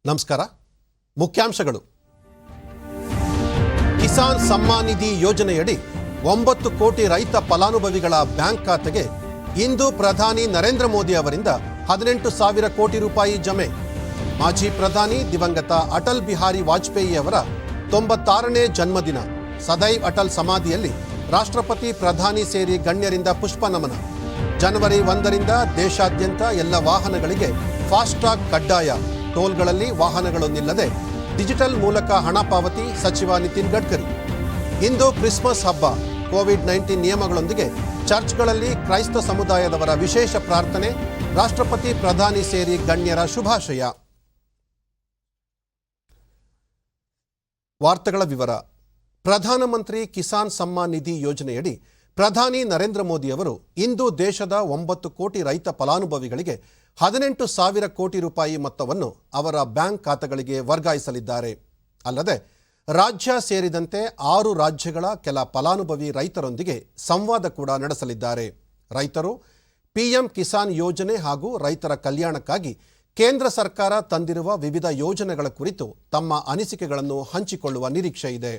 ನಮಸ್ಕಾರ. ಮುಖ್ಯಾಂಶಗಳು. ಕಿಸಾನ್ ಸಮ್ಮಾನ್ ನಿಧಿ ಯೋಜನೆಯಡಿ 9 ಕೋಟಿ ರೈತ ಫಲಾನುಭವಿಗಳ ಬ್ಯಾಂಕ್ ಖಾತೆಗೆ ಇಂದು ಪ್ರಧಾನಿ ನರೇಂದ್ರ ಮೋದಿ ಅವರಿಂದ 18,000 ಕೋಟಿ ರೂಪಾಯಿ ಜಮೆ. ಮಾಜಿ ಪ್ರಧಾನಿ ದಿವಂಗತ ಅಟಲ್ ಬಿಹಾರಿ ವಾಜಪೇಯಿ ಅವರ 96ನೇ ಜನ್ಮದಿನ. ಸದೈವ್ ಅಟಲ್ ಸಮಾಧಿಯಲ್ಲಿ ರಾಷ್ಟ್ರಪತಿ ಪ್ರಧಾನಿ ಸೇರಿ ಗಣ್ಯರಿಂದ ಪುಷ್ಪ ನಮನ. ಜನವರಿ 1ರಿಂದ ದೇಶಾದ್ಯಂತ ಎಲ್ಲ ವಾಹನಗಳಿಗೆ ಫಾಸ್ಟ್ಯಾಗ್ ಕಡ್ಡಾಯ. ಟೋಲ್ಗಳಲ್ಲಿ ವಾಹನಗಳು ನಿಲ್ಲದೆ ಡಿಜಿಟಲ್ ಮೂಲಕ ಹಣ ಪಾವತಿ. ಸಚಿವ ನಿತಿನ್ ಗಡ್ಕರಿ. ಇಂದು ಕ್ರಿಸ್ಮಸ್ ಹಬ್ಬ. ಕೋವಿಡ್-19 ನಿಯಮಗಳೊಂದಿಗೆ ಚರ್ಚ್ಗಳಲ್ಲಿ ಕ್ರೈಸ್ತ ಸಮುದಾಯದವರ ವಿಶೇಷ ಪ್ರಾರ್ಥನೆ. ರಾಷ್ಟ್ರಪತಿ ಪ್ರಧಾನಿ ಸೇರಿ ಗಣ್ಯರ ಶುಭಾಶಯ. ವಾರ್ತೆಗಳ ವಿವರ. ಪ್ರಧಾನಮಂತ್ರಿ ಕಿಸಾನ್ ಸಮ್ಮಾನ್ ನಿಧಿ ಯೋಜನೆಯಡಿ ಪ್ರಧಾನಿ ನರೇಂದ್ರ ಮೋದಿ ಅವರು ಇಂದು ದೇಶದ 9 ಕೋಟಿ ರೈತ ಫಲಾನುಭವಿಗಳಿಗೆ 18,000 ಕೋಟಿ ರೂಪಾಯಿ ಮೊತ್ತವನ್ನು ಅವರ ಬ್ಯಾಂಕ್ ಖಾತೆಗಳಿಗೆ ವರ್ಗಾಯಿಸಲಿದ್ದಾರೆ. ಅಲ್ಲದೆ ರಾಜ್ಯ ಸೇರಿದಂತೆ 6 ರಾಜ್ಯಗಳ ಕೆಲ ಫಲಾನುಭವಿ ರೈತರೊಂದಿಗೆ ಸಂವಾದ ಕೂಡ ನಡೆಸಲಿದ್ದಾರೆ. ರೈತರು ಪಿಎಂ ಕಿಸಾನ್ ಯೋಜನೆ ಹಾಗೂ ರೈತರ ಕಲ್ಯಾಣಕ್ಕಾಗಿ ಕೇಂದ್ರ ಸರ್ಕಾರ ತಂದಿರುವ ವಿವಿಧ ಯೋಜನೆಗಳ ಕುರಿತು ತಮ್ಮ ಅನಿಸಿಕೆಗಳನ್ನು ಹಂಚಿಕೊಳ್ಳುವ ನಿರೀಕ್ಷೆ ಇದೆ.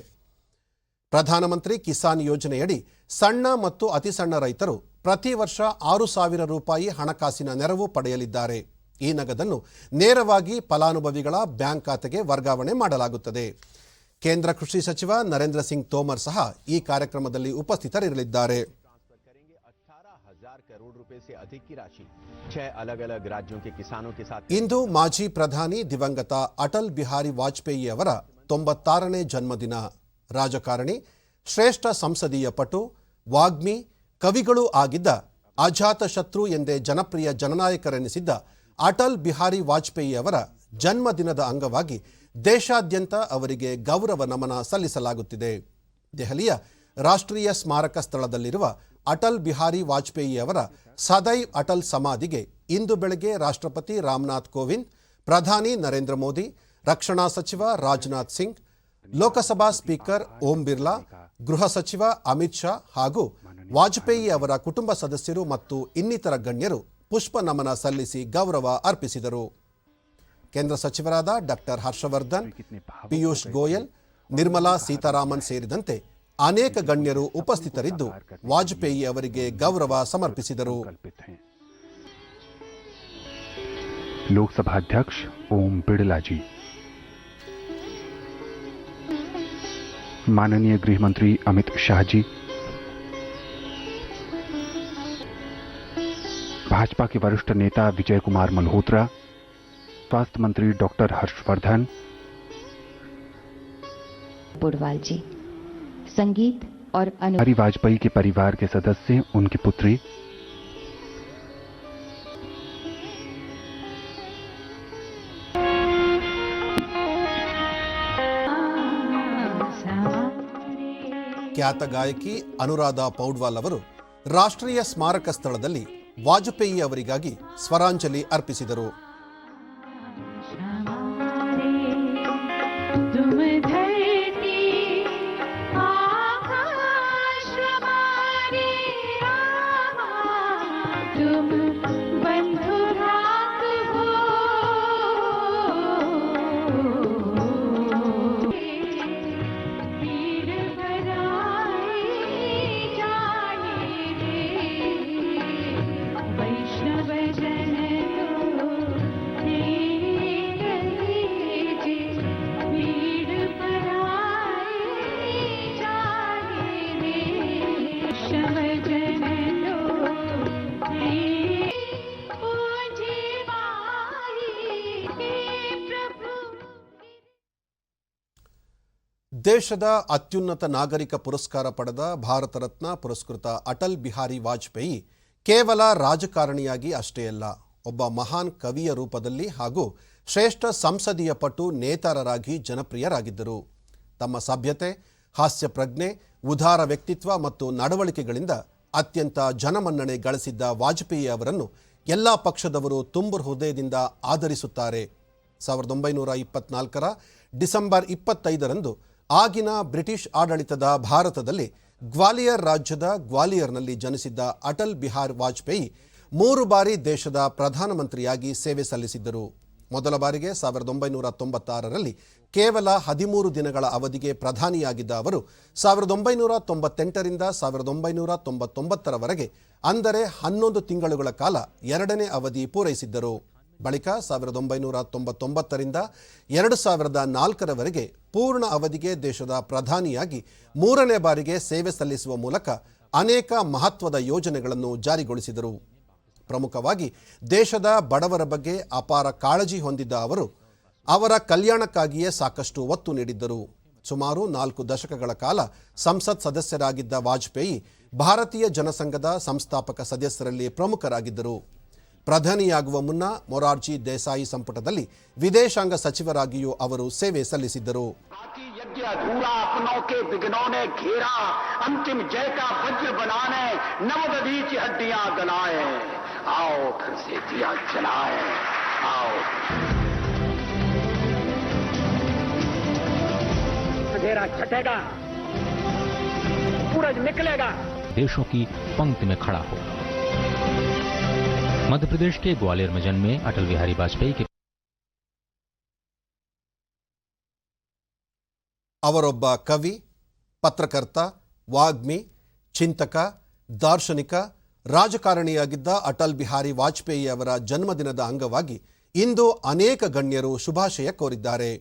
ಪ್ರಧಾನಮಂತ್ರಿ ಕಿಸಾನ್ ಯೋಜನೆಯಡಿ ಸಣ್ಣ ಮತ್ತು ಅತಿ ಸಣ್ಣ ರೈತರು ಪ್ರತಿ ವರ್ಷ 6,000 ರೂಪಾಯಿ ಹಣಕಾಸಿನ ನೆರವು ಪಡೆಯಲಿದ್ದಾರೆ. ಈ ನಗದನ್ನು ನೇರವಾಗಿ ಫಲಾನುಭವಿಗಳ ಬ್ಯಾಂಕ್ ಖಾತೆಗೆ ವರ್ಗಾವಣೆ ಮಾಡಲಾಗುತ್ತದೆ. ಕೇಂದ್ರ ಕೃಷಿ ಸಚಿವ ನರೇಂದ್ರ ಸಿಂಗ್ ತೋಮರ್ ಸಹ ಈ ಕಾರ್ಯಕ್ರಮದಲ್ಲಿ ಉಪಸ್ಥಿತರಿರಲಿದ್ದಾರೆ. ಇಂದು ಮಾಜಿ ಪ್ರಧಾನಿ ದಿವಂಗತ ಅಟಲ್ ಬಿಹಾರಿ ವಾಜಪೇಯಿ ಅವರ 96ನೇ ಜನ್ಮದಿನ. ರಾಜಕಾರಣಿ, ಶ್ರೇಷ್ಠ ಸಂಸದೀಯ ಪಟು, ವಾಗ್ಮಿ, ಕವಿಗಳೂ ಆಗಿದ್ದ, ಅಜಾತ ಶತ್ರು ಎಂದೇ ಜನಪ್ರಿಯ ಜನನಾಯಕರೆನಿಸಿದ್ದ ಅಟಲ್ ಬಿಹಾರಿ ವಾಜಪೇಯಿ ಅವರ ಜನ್ಮದಿನದ ಅಂಗವಾಗಿ ದೇಶಾದ್ಯಂತ ಅವರಿಗೆ ಗೌರವ ನಮನ ಸಲ್ಲಿಸಲಾಗುತ್ತಿದೆ. ದೆಹಲಿಯ ರಾಷ್ಟ್ರೀಯ ಸ್ಮಾರಕ ಸ್ಥಳದಲ್ಲಿರುವ ಅಟಲ್ ಬಿಹಾರಿ ವಾಜಪೇಯಿ ಅವರ ಸದೈವ್ ಅಟಲ್ ಸಮಾಧಿಗೆ ಇಂದು ಬೆಳಗ್ಗೆ ರಾಷ್ಟ್ರಪತಿ ರಾಮನಾಥ್ ಕೋವಿಂದ್, ಪ್ರಧಾನಿ ನರೇಂದ್ರ ಮೋದಿ, ರಕ್ಷಣಾ ಸಚಿವ ರಾಜನಾಥ್ ಸಿಂಗ್, ಲೋಕಸಭಾ ಸ್ಪೀಕರ್ ಓಂ ಬಿರ್ಲಾ, ಗೃಹ ಸಚಿವ ಅಮಿತ್ ಶಾ ಹಾಗೂ ವಾಜಪೇಯಿ ಅವರ ಕುಟುಂಬ ಸದಸ್ಯರು ಮತ್ತು ಇನ್ನಿತರ ಗಣ್ಯರು ಪುಷ್ಪ ನಮನ ಸಲ್ಲಿಸಿ ಗೌರವ ಅರ್ಪಿಸಿದರು. ಕೇಂದ್ರ ಸಚಿವರಾದ ಡಾಕ್ಟರ್ ಹರ್ಷವರ್ಧನ್, ಪಿಯೂಷ್ ಗೋಯಲ್, ನಿರ್ಮಲಾ ಸೀತಾರಾಮನ್ ಸೇರಿದಂತೆ ಅನೇಕ ಗಣ್ಯರು ಉಪಸ್ಥಿತರಿದ್ದು ವಾಜಪೇಯಿ ಅವರಿಗೆ ಗೌರವ ಸಮರ್ಪಿಸಿದರು. लोकसभा अध्यक्ष ओम बिड़ला जी, माननीय गृह मंत्री अमित शाह जी, भाजपा के वरिष्ठ नेता विजय कुमार मल्होत्रा, स्वास्थ्य मंत्री डॉक्टर हर्षवर्धन, बुडवाल जी, संगीत और बिहारी वाजपेयी के परिवार के सदस्य, उनकी पुत्री, ಖ್ಯಾತ ಗಾಯಕಿ ಅನುರಾಧಾ ಪೌಡ್ವಾಲ್ ಅವರು ರಾಷ್ಟ್ರೀಯ ಸ್ಮಾರಕ ಸ್ಥಳದಲ್ಲಿ ವಾಜಪೇಯಿ ಅವರಿಗಾಗಿ ಸ್ವರಾಂಜಲಿ ಅರ್ಪಿಸಿದರು. ದೇಶದ ಅತ್ಯುನ್ನತ ನಾಗರಿಕ ಪುರಸ್ಕಾರ ಪಡೆದ ಭಾರತ ರತ್ನ ಪುರಸ್ಕೃತ ಅಟಲ್ ಬಿಹಾರಿ ವಾಜಪೇಯಿ ಕೇವಲ ರಾಜಕಾರಣಿಯಾಗಿ ಅಷ್ಟೇ ಅಲ್ಲ, ಒಬ್ಬ ಮಹಾನ್ ಕವಿಯ ರೂಪದಲ್ಲಿ ಹಾಗೂ ಶ್ರೇಷ್ಠ ಸಂಸದೀಯ ಪಟು ನೇತಾರರಾಗಿ ಜನಪ್ರಿಯರಾಗಿದ್ದರು. ತಮ್ಮ ಸಭ್ಯತೆ, ಹಾಸ್ಯ ಪ್ರಜ್ಞೆ, ಉದಾರ ವ್ಯಕ್ತಿತ್ವ ಮತ್ತು ನಡವಳಿಕೆಗಳಿಂದ ಅತ್ಯಂತ ಜನಮನ್ನಣೆ ಗಳಿಸಿದ್ದ ವಾಜಪೇಯಿ ಅವರನ್ನು ಎಲ್ಲ ಪಕ್ಷದವರು ತುಂಬು ಹೃದಯದಿಂದ ಆದರಿಸುತ್ತಾರೆ. 1924ರ ಡಿಸೆಂಬರ್ 25ರಂದು ಆಗಿನ ಬ್ರಿಟಿಷ್ ಆಡಳಿತದ ಭಾರತದಲ್ಲಿ ಗ್ವಾಲಿಯರ್ ರಾಜ್ಯದ ಗ್ವಾಲಿಯರ್ನಲ್ಲಿ ಜನಿಸಿದ್ದ ಅಟಲ್ ಬಿಹಾರಿ ವಾಜಪೇಯಿ 3 ಬಾರಿ ದೇಶದ ಪ್ರಧಾನಮಂತ್ರಿಯಾಗಿ ಸೇವೆ ಸಲ್ಲಿಸಿದ್ದರು. ಮೊದಲ ಬಾರಿಗೆ 1996ರಲ್ಲಿ ಕೇವಲ 13 ದಿನಗಳ ಅವಧಿಗೆ ಪ್ರಧಾನಿಯಾಗಿದ್ದ ಅವರು 1998ರಿಂದ 1999ರವರೆಗೆ ಅಂದರೆ 11 ತಿಂಗಳುಗಳ ಕಾಲ ಎರಡನೇ ಅವಧಿ ಪೂರೈಸಿದ್ದರು. ಬಳಿಕ 1999ರಿಂದ 2004ರವರೆಗೆ ಪೂರ್ಣ ಅವಧಿಗೆ ದೇಶದ ಪ್ರಧಾನಿಯಾಗಿ ಮೂರನೇ ಬಾರಿಗೆ ಸೇವೆ ಸಲ್ಲಿಸುವ ಮೂಲಕ ಅನೇಕ ಮಹತ್ವದ ಯೋಜನೆಗಳನ್ನು ಜಾರಿಗೊಳಿಸಿದರು. ಪ್ರಮುಖವಾಗಿ ದೇಶದ ಬಡವರ ಬಗ್ಗೆ ಅಪಾರ ಕಾಳಜಿ ಹೊಂದಿದ್ದ ಅವರು ಅವರ ಕಲ್ಯಾಣಕ್ಕಾಗಿಯೇ ಸಾಕಷ್ಟು ಒತ್ತು ನೀಡಿದ್ದರು. ಸುಮಾರು 4 ದಶಕಗಳ ಕಾಲ ಸಂಸತ್ ಸದಸ್ಯರಾಗಿದ್ದ ವಾಜಪೇಯಿ ಭಾರತೀಯ ಜನಸಂಘದ ಸಂಸ್ಥಾಪಕ ಸದಸ್ಯರಲ್ಲಿ ಪ್ರಮುಖರಾಗಿದ್ದರು. ಪ್ರಧಾನಿಯಾಗುವ ಮುನ್ನ ಮೊರಾರ್ಜಿ ದೇಸಾಯಿ ಸಂಪುಟದಲ್ಲಿ ವಿದೇಶಾಂಗ ಸಚಿವರಾಗಿಯೂ ಅವರು ಸೇವೆ ಸಲ್ಲಿಸಿದ್ದರು. यज्ञ अधूरा अपनों के विघ्नों ने घेरा, अंतिम जय का वज्र बनाने नवदधीच हड्डियां गलाए, आओ फिर से दिया जलाए, आओ अंधेरा छटेगा, सूरज निकलेगा, देशों की पंक्ति में खड़ा हो। मध्य प्रदेश के ग्वालियर में जन्मे अटल बिहारी वाजपेयी के ಅವರೊಬ್ಬ ಕವಿ, ಪತ್ರಕರ್ತ, ವಾಗ್ಮಿ, ಚಿಂತಕ, ದಾರ್ಶನಿಕ, ರಾಜಕಾರಣಿಯಾಗಿದ್ದ ಅಟಲ್ ಬಿಹಾರಿ ವಾಜಪೇಯಿ ಅವರ ಜನ್ಮದಿನದ ಅಂಗವಾಗಿ ಇಂದು ಅನೇಕ ಗಣ್ಯರು ಶುಭಾಶಯ ಕೋರಿದ್ದಾರೆ.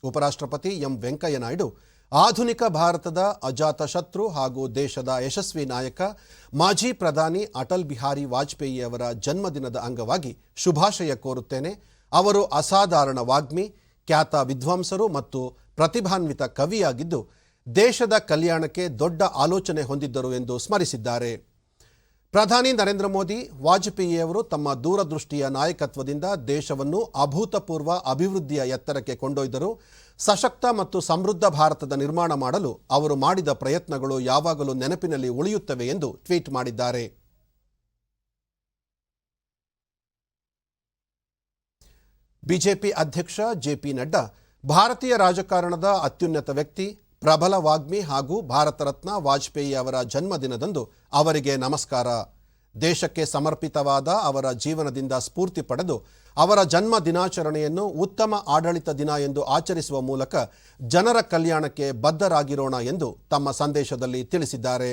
ಉಪರಾಷ್ಟ್ರಪತಿ ಎಂ ವೆಂಕಯ್ಯ ನಾಯ್ಡು ಆಧುನಿಕ ಭಾರತದ ಅಜಾತ ಶತ್ರು ಹಾಗೂ ದೇಶದ ಯಶಸ್ವಿ ನಾಯಕ ಮಾಜಿ ಪ್ರಧಾನಿ ಅಟಲ್ ಬಿಹಾರಿ ವಾಜಪೇಯಿ ಅವರ ಜನ್ಮದಿನದ ಅಂಗವಾಗಿ ಶುಭಾಶಯ ಕೋರುತ್ತೇನೆ. ಅವರು ಅಸಾಧಾರಣ ವಾಗ್ಮಿ, ಖ್ಯಾತ ವಿದ್ವಾಂಸರು ಮತ್ತು ಪ್ರತಿಭಾನ್ವಿತ ಕವಿಯಾಗಿದ್ದು ದೇಶದ ಕಲ್ಯಾಣಕ್ಕೆ ದೊಡ್ಡ ಆಲೋಚನೆ ಹೊಂದಿದ್ದರು ಎಂದು ಸ್ಮರಿಸಿದ್ದಾರೆ. ಪ್ರಧಾನಿ ನರೇಂದ್ರ ಮೋದಿ ವಾಜಪೇಯಿಯವರು ತಮ್ಮ ದೂರದೃಷ್ಟಿಯ ನಾಯಕತ್ವದಿಂದ ದೇಶವನ್ನು ಅಭೂತಪೂರ್ವ ಅಭಿವೃದ್ಧಿಯ ಎತ್ತರಕ್ಕೆ ಕೊಂಡೊಯ್ದರು. ಸಶಕ್ತ ಮತ್ತು ಸಮೃದ್ಧ ಭಾರತದ ನಿರ್ಮಾಣ ಮಾಡಲು ಅವರು ಮಾಡಿದ ಪ್ರಯತ್ನಗಳು ಯಾವಾಗಲೂ ನೆನಪಿನಲ್ಲಿ ಉಳಿಯುತ್ತವೆ ಎಂದು ಟ್ವೀಟ್ ಮಾಡಿದ್ದಾರೆ. ಬಿಜೆಪಿ ಅಧ್ಯಕ್ಷ ಜೆಪಿ ನಡ್ಡಾ ಭಾರತೀಯ ರಾಜಕಾರಣದ ಅತ್ಯುನ್ನತ ವ್ಯಕ್ತಿ, ಪ್ರಬಲ ವಾಗ್ಮಿ ಹಾಗೂ ಭಾರತ ರತ್ನ ವಾಜಪೇಯಿ ಅವರ ಜನ್ಮದಿನದಂದು ಅವರಿಗೆ ನಮಸ್ಕಾರ. ದೇಶಕ್ಕೆ ಸಮರ್ಪಿತವಾದ ಅವರ ಜೀವನದಿಂದ ಸ್ಫೂರ್ತಿ ಪಡೆದು ಅವರ ಜನ್ಮ ದಿನಾಚರಣೆಯನ್ನು ಉತ್ತಮ ಆಡಳಿತ ದಿನ ಎಂದು ಆಚರಿಸುವ ಮೂಲಕ ಜನರ ಕಲ್ಯಾಣಕ್ಕೆ ಬದ್ಧರಾಗಿರೋಣ ಎಂದು ತಮ್ಮ ಸಂದೇಶದಲ್ಲಿ ತಿಳಿಸಿದ್ದಾರೆ.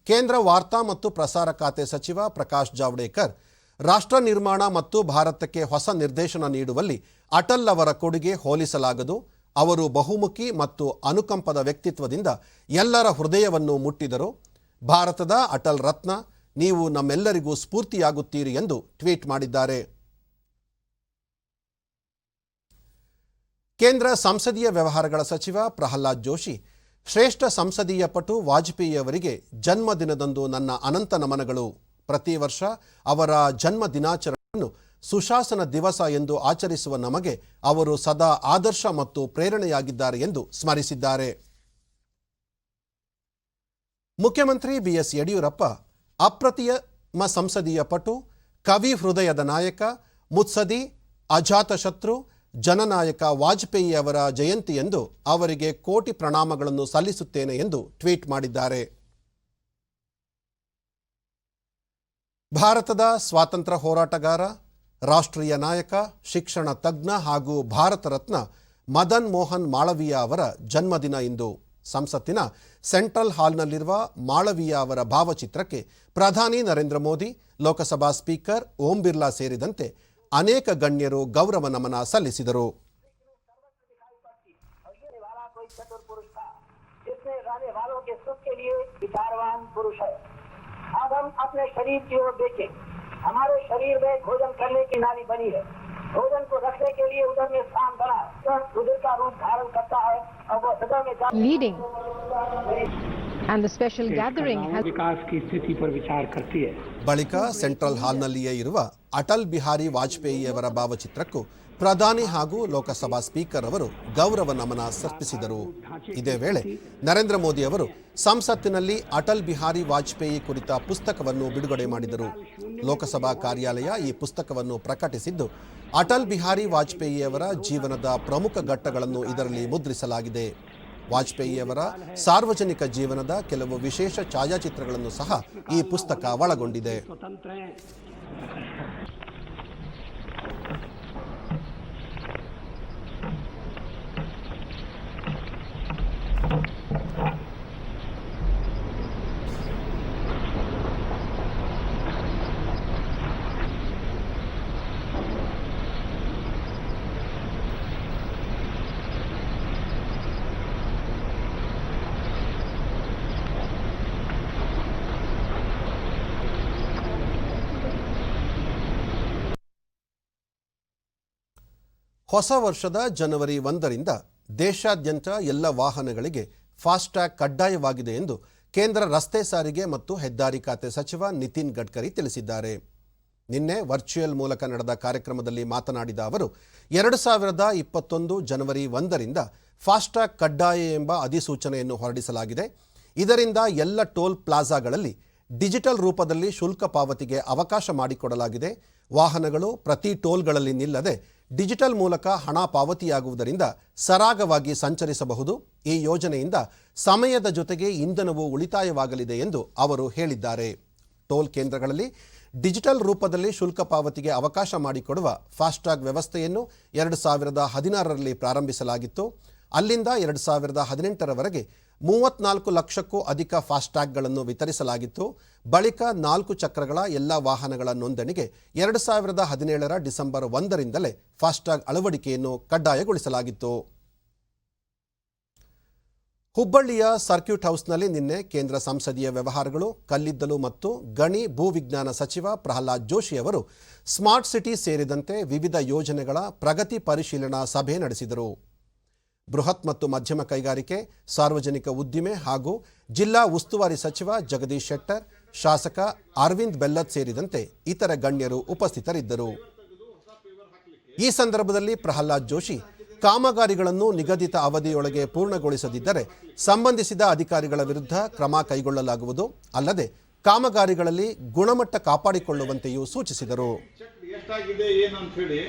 ಕೇಂದ್ರ ವಾರ್ತಾ ಮತ್ತು ಪ್ರಸಾರ ಖಾತೆ ಸಚಿವ ಪ್ರಕಾಶ್ ಜಾವಡೇಕರ್ ರಾಷ್ಟ್ರ ನಿರ್ಮಾಣ ಮತ್ತು ಭಾರತಕ್ಕೆ ಹೊಸ ನಿರ್ದೇಶನ ನೀಡುವಲ್ಲಿ ಅಟಲ್ ಅವರ ಕೊಡುಗೆ ಹೋಲಿಸಲಾಗದು. ಅವರು ಬಹುಮುಖಿ ಮತ್ತು ಅನುಕಂಪದ ವ್ಯಕ್ತಿತ್ವದಿಂದ ಎಲ್ಲರ ಹೃದಯವನ್ನು ಮುಟ್ಟಿದರು. ಭಾರತದ ಅಟಲ್ ರತ್ನ, ನೀವು ನಮ್ಮೆಲ್ಲರಿಗೂ ಸ್ಫೂರ್ತಿಯಾಗುತ್ತೀರಿ ಎಂದು ಟ್ವೀಟ್ ಮಾಡಿದ್ದಾರೆ. ಕೇಂದ್ರ ಸಂಸದೀಯ ವ್ಯವಹಾರಗಳ ಸಚಿವ ಪ್ರಹ್ಲಾದ್ ಜೋಶಿ, ಶ್ರೇಷ್ಠ ಸಂಸದೀಯ ಪಟು ವಾಜಪೇಯಿ ಅವರಿಗೆ ಜನ್ಮದಿನದಂದು ನನ್ನ ಅನಂತ ನಮನಗಳು. ಪ್ರತಿ ವರ್ಷ ಅವರ ಜನ್ಮ ದಿನಾಚರಣೆಯನ್ನು ಸುಶಾಸನ ದಿವಸ ಎಂದು ಆಚರಿಸುವ ನಮಗೆ ಅವರು ಸದಾ ಆದರ್ಶ ಮತ್ತು ಪ್ರೇರಣೆಯಾಗಿದ್ದಾರೆ ಎಂದು ಸ್ಮರಿಸಿದ್ದಾರೆ. ಮುಖ್ಯಮಂತ್ರಿ ಬಿಎಸ್ ಯಡಿಯೂರಪ್ಪ ಅಪ್ರತಿಮ ಸಂಸದೀಯ ಪಟು, ಕವಿ ಹೃದಯದ ನಾಯಕ, ಮುತ್ಸದಿ, ಅಜಾತಶತ್ರು, ಜನನಾಯಕ ವಾಜಪೇಯಿ ಅವರ ಜಯಂತಿಯಂದು ಅವರಿಗೆ ಕೋಟಿ ಪ್ರಣಾಮಗಳನ್ನು ಸಲ್ಲಿಸುತ್ತೇನೆ ಎಂದು ಟ್ವೀಟ್ ಮಾಡಿದ್ದಾರೆ. ಭಾರತದ ಸ್ವಾತಂತ್ರ್ಯ ಹೋರಾಟಗಾರ, ರಾಷ್ಟ್ರೀಯ ನಾಯಕ, ಶಿಕ್ಷಣ ತಜ್ಞ ಹಾಗೂ ಭಾರತ ರತ್ನ ಮದನ್ ಮೋಹನ್ ಮಾಳವೀಯ ಅವರ ಜನ್ಮದಿನ ಇಂದು. ಸಂಸತ್ತಿನ ಸೆಂಟ್ರಲ್ ಹಾಲ್ನಲ್ಲಿರುವ ಮಾಳವೀಯ ಅವರ ಭಾವಚಿತ್ರಕ್ಕೆ ಪ್ರಧಾನಿ ನರೇಂದ್ರ ಮೋದಿ, ಲೋಕಸಭಾ ಸ್ಪೀಕರ್ ಓಂ ಬಿರ್ಲಾ ಸೇರಿದಂತೆ ಅನೇಕ ಗಣ್ಯರು ಗೌರವ ನಮನ ಸಲ್ಲಿಸಿದರು. अब हम अपने शरीर की ओर देखें। हमारे शरीर में भोजन करने की नाली बनी है, भोजन को रखने के लिए उधर में स्थान बना है, उधर का रूप धारण करता है और वो हृदय में leading and the special gathering has विकास की स्थिति पर विचार करती है. ಬಳಿಕ ಸೆಂಟ್ರಲ್ ಹಾಲ್ನಲ್ಲಿಯೇ ಇರುವ ಅಟಲ್ ಬಿಹಾರಿ ವಾಜಪೇಯಿ ಅವರ ಭಾವಚಿತ್ರಕ್ಕೂ ಪ್ರಧಾನಿ ಹಾಗೂ ಲೋಕಸಭಾ ಸ್ಪೀಕರ್ ಅವರು ಗೌರವ ನಮನ ಸಲ್ಲಿಸಿದರು. ಇದೇ ವೇಳೆ ನರೇಂದ್ರ ಮೋದಿ ಅವರು ಸಂಸತ್ತಿನಲ್ಲಿ ಅಟಲ್ ಬಿಹಾರಿ ವಾಜಪೇಯಿ ಕುರಿತ ಪುಸ್ತಕವನ್ನು ಬಿಡುಗಡೆ ಮಾಡಿದರು. ಲೋಕಸಭಾ ಕಾರ್ಯಾಲಯ ಈ ಪುಸ್ತಕವನ್ನು ಪ್ರಕಟಿಸಿದ್ದು, ಅಟಲ್ ಬಿಹಾರಿ ವಾಜಪೇಯಿಯವರ ಜೀವನದ ಪ್ರಮುಖ ಘಟ್ಟಗಳನ್ನು ಇದರಲ್ಲಿ ಮುದ್ರಿಸಲಾಗಿದೆ. ವಾಜಪೇಯಿಯವರ ಸಾರ್ವಜನಿಕ ಜೀವನದ ಕೆಲವು ವಿಶೇಷ ಛಾಯಾಚಿತ್ರಗಳನ್ನು ಸಹ ಈ ಪುಸ್ತಕ ಒಳಗೊಂಡಿದೆ. ಹೊಸ ವರ್ಷದ ಜನವರಿ 1ರಿಂದ ದೇಶಾದ್ಯಂತ ಎಲ್ಲ ವಾಹನಗಳಿಗೆ ಫಾಸ್ಟ್ಯಾಗ್ ಕಡ್ಡಾಯವಾಗಿದೆ ಎಂದು ಕೇಂದ್ರ ರಸ್ತೆ ಸಾರಿಗೆ ಮತ್ತು ಹೆದ್ದಾರಿ ಖಾತೆ ಸಚಿವ ನಿತಿನ್ ಗಡ್ಕರಿ ತಿಳಿಸಿದ್ದಾರೆ. ನಿನ್ನೆ ವರ್ಚುವಲ್ ಮೂಲಕ ನಡೆದ ಕಾರ್ಯಕ್ರಮದಲ್ಲಿ ಮಾತನಾಡಿದ ಅವರು 2021 ಜನವರಿ 1ರಿಂದ ಫಾಸ್ಟ್ಯಾಗ್ ಕಡ್ಡಾಯ ಎಂಬ ಅಧಿಸೂಚನೆಯನ್ನು ಹೊರಡಿಸಲಾಗಿದೆ. ಇದರಿಂದ ಎಲ್ಲ ಟೋಲ್ ಪ್ಲಾಜಾಗಳಲ್ಲಿ ಡಿಜಿಟಲ್ ರೂಪದಲ್ಲಿ ಶುಲ್ಕ ಪಾವತಿಗೆ ಅವಕಾಶ ಮಾಡಿಕೊಡಲಾಗಿದೆ. ವಾಹನಗಳು ಪ್ರತಿ ಟೋಲ್ಗಳಲ್ಲಿ ನಿಲ್ಲದೆ ಡಿಜಿಟಲ್ ಮೂಲಕ ಹಣ ಪಾವತಿಯಾಗುವುದರಿಂದ ಸರಾಗವಾಗಿ ಸಂಚರಿಸಬಹುದು. ಈ ಯೋಜನೆಯಿಂದ ಸಮಯದ ಜೊತೆಗೆ ಇಂಧನವು ಉಳಿತಾಯವಾಗಲಿದೆ ಎಂದು ಅವರು ಹೇಳಿದ್ದಾರೆ. ಟೋಲ್ ಕೇಂದ್ರಗಳಲ್ಲಿ ಡಿಜಿಟಲ್ ರೂಪದಲ್ಲಿ ಶುಲ್ಕ ಪಾವತಿಗೆ ಅವಕಾಶ ಮಾಡಿಕೊಡುವ ಫಾಸ್ಟ್ಯಾಗ್ ವ್ಯವಸ್ಥೆಯನ್ನು 2016ರಲ್ಲಿ ಪ್ರಾರಂಭಿಸಲಾಗಿತ್ತು. ಅಲ್ಲಿಂದ 2018ರವರೆಗೆ 34 ಲಕ್ಷಕ್ಕೂ ಅಧಿಕ ಫಾಸ್ಟ್ಯಾಗ್ಗಳನ್ನು ವಿತರಿಸಲಾಗಿತ್ತು. ಬಳಿಕ 4 ಚಕ್ರಗಳ ಎಲ್ಲ ವಾಹನಗಳ ನೋಂದಣಿಗೆ 2017ರ ಡಿಸೆಂಬರ್ 1ರಿಂದಲೇ ಫಾಸ್ಟ್ಯಾಗ್ ಅಳವಡಿಕೆಯನ್ನು ಕಡ್ಡಾಯಗೊಳಿಸಲಾಗಿತ್ತು. ಹುಬ್ಬಳ್ಳಿಯ ಸರ್ಕ್ಯೂಟ್ ಹೌಸ್ನಲ್ಲಿ ನಿನ್ನೆ ಕೇಂದ್ರ ಸಂಸದೀಯ ವ್ಯವಹಾರಗಳು, ಕಲ್ಲಿದ್ದಲು ಮತ್ತು ಗಣಿ ಭೂವಿಜ್ಞಾನ ಸಚಿವ ಪ್ರಹ್ಲಾದ್ ಜೋಶಿ ಅವರು ಸ್ಮಾರ್ಟ್ ಸಿಟಿ ಸೇರಿದಂತೆ ವಿವಿಧ ಯೋಜನೆಗಳ ಪ್ರಗತಿ ಪರಿಶೀಲನಾ ಸಭೆ ನಡೆಸಿದರು. ಬೃಹತ್ ಮತ್ತು ಮಧ್ಯಮ ಕೈಗಾರಿಕೆ, ಸಾರ್ವಜನಿಕ ಉದ್ದಿಮೆ ಹಾಗೂ ಜಿಲ್ಲಾ ಉಸ್ತುವಾರಿ ಸಚಿವ ಜಗದೀಶ್ ಶೆಟ್ಟರ್, ಶಾಸಕ ಅರವಿಂದ್ ಬೆಲ್ಲದ್ ಸೇರಿದಂತೆ ಇತರ ಗಣ್ಯರು ಉಪಸ್ಥಿತರಿದ್ದರು. ಈ ಸಂದರ್ಭದಲ್ಲಿ ಪ್ರಹ್ಲಾದ್ ಜೋಶಿ ಕಾಮಗಾರಿಗಳನ್ನು ನಿಗದಿತ ಅವಧಿಯೊಳಗೆ ಪೂರ್ಣಗೊಳಿಸದಿದ್ದರೆ ಸಂಬಂಧಿಸಿದ ಅಧಿಕಾರಿಗಳ ವಿರುದ್ಧ ಕ್ರಮ ಕೈಗೊಳ್ಳಲಾಗುವುದು. ಅಲ್ಲದೆ ಕಾಮಗಾರಿಗಳಲ್ಲಿ ಗುಣಮಟ್ಟ ಕಾಪಾಡಿಕೊಳ್ಳುವಂತೆಯೂ ಸೂಚಿಸಿದರು. ಎಷ್ಟಾಗಿದೆ ಏನು ಅಂತ ಹೇಳಿ